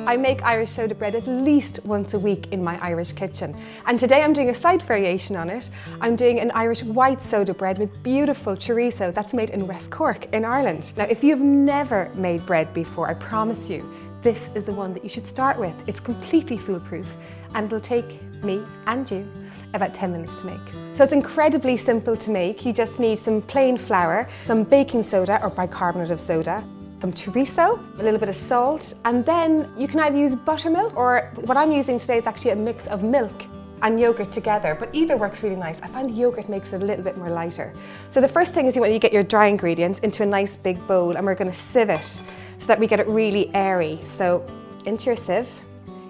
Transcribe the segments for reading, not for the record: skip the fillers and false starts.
I make Irish soda bread at least once a week in my Irish kitchen. And today I'm doing a slight variation on it. I'm doing an Irish white soda bread with beautiful chorizo that's made in West Cork in Ireland. Now, if you've never made bread before, I promise you, this is the one that you should start with. It's completely foolproof and it'll take me and you about 10 minutes to make. So it's incredibly simple to make. You just need some plain flour, some baking soda or bicarbonate of soda, some chorizo, a little bit of salt, and then you can either use buttermilk or what I'm using today is actually a mix of milk and yogurt together, but either works really nice. I find the yogurt makes it a little bit more lighter. So the first thing is you want to get your dry ingredients into a nice big bowl and we're going to sieve it so that we get it really airy. So into your sieve.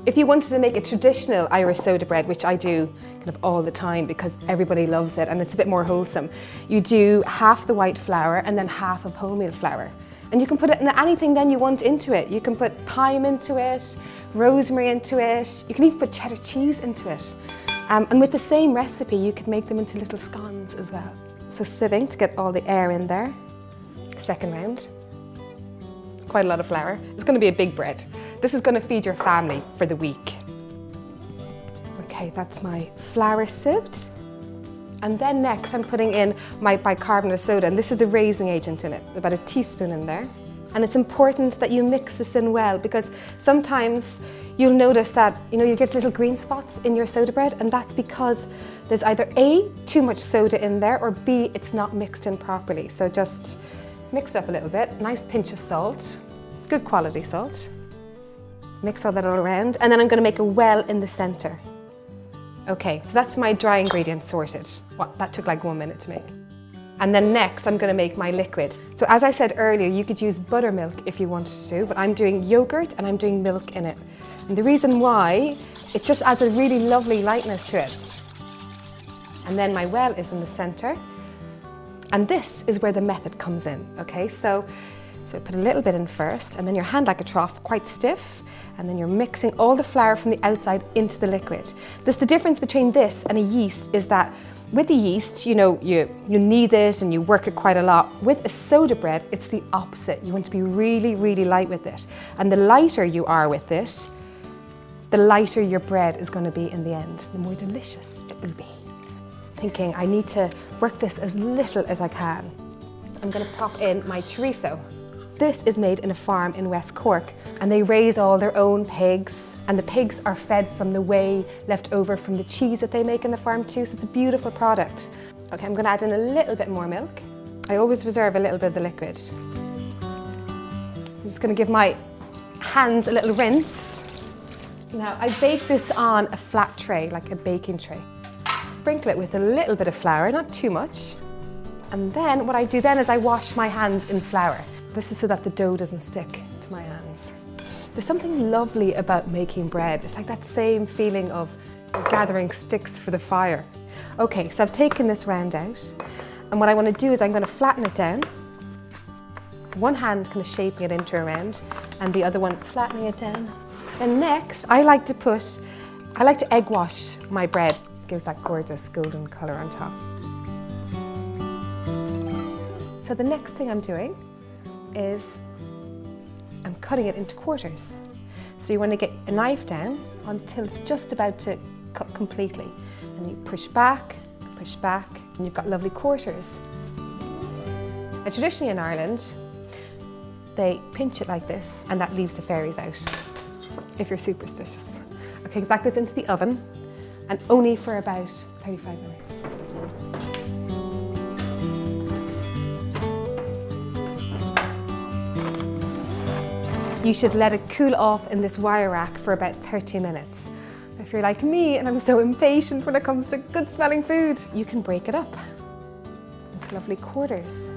If you wanted to make a traditional Irish soda bread, which I do kind of all the time because everybody loves it and it's a bit more wholesome, you do half the white flour and then half of wholemeal flour. And you can put it in anything then you want into it. You can put thyme into it, rosemary into it, you can even put cheddar cheese into it. And with the same recipe, you could make them into little scones as well. So sieving to get all the air in there. Second round. Quite a lot of flour. It's going to be a big bread. This is going to feed your family for the week. Okay, that's my flour sieved. And then next I'm putting in my bicarbonate of soda, and this is the raising agent in it, about a teaspoon in there. And it's important that you mix this in well because sometimes you'll notice that you get little green spots in your soda bread, and that's because there's either A, too much soda in there, or B, it's not mixed in properly. So just mix it up a little bit, nice pinch of salt, good quality salt. Mix all that all around, and then I'm going to make a well in the center. Okay, so that's my dry ingredients sorted. That took like 1 minute to make. And then next I'm going to make my liquid. So as I said earlier, you could use buttermilk if you wanted to, but I'm doing yogurt and I'm doing milk in it. And the reason why, it just adds a really lovely lightness to it. And then my well is in the center. And this is where the method comes in, okay? So put a little bit in first, and then your hand like a trough, quite stiff, and then you're mixing all the flour from the outside into the liquid. The difference between this and a yeast is that with the yeast, you knead it and you work it quite a lot. With a soda bread, it's the opposite. You want to be really, really light with it. And the lighter you are with it, the lighter your bread is going to be in the end, the more delicious it will be. Thinking I need to work this as little as I can. I'm going to pop in my chorizo. This is made in a farm in West Cork and they raise all their own pigs, and the pigs are fed from the whey left over from the cheese that they make in the farm too, so it's a beautiful product. Okay, I'm going to add in a little bit more milk. I always reserve a little bit of the liquid. I'm just going to give my hands a little rinse. Now I bake this on a flat tray, like a baking tray. Sprinkle it with a little bit of flour, not too much. And then what I do then is I wash my hands in flour. This is so that the dough doesn't stick to my hands. There's something lovely about making bread. It's like that same feeling of gathering sticks for the fire. Okay, so I've taken this round out, and what I want to do is I'm going to flatten it down. One hand kind of shaping it into a round, and the other one flattening it down. And next, I like to egg wash my bread. It gives that gorgeous golden colour on top. So the next thing I'm doing is I'm cutting it into quarters. So you want to get a knife down until it's just about to cut completely. And you push back, and you've got lovely quarters. Now, traditionally in Ireland, they pinch it like this, and that leaves the fairies out, if you're superstitious. Okay, that goes into the oven, and only for about 35 minutes. You should let it cool off in this wire rack for about 30 minutes. If you're like me and I'm so impatient when it comes to good smelling food, you can break it up into lovely quarters.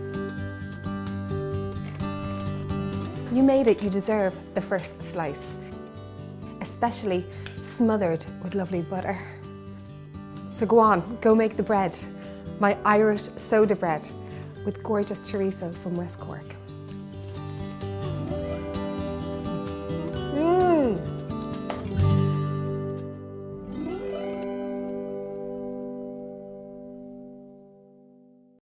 You made it, you deserve the first slice, especially smothered with lovely butter. So go on, go make the bread, my Irish soda bread with gorgeous chorizo from West Cork.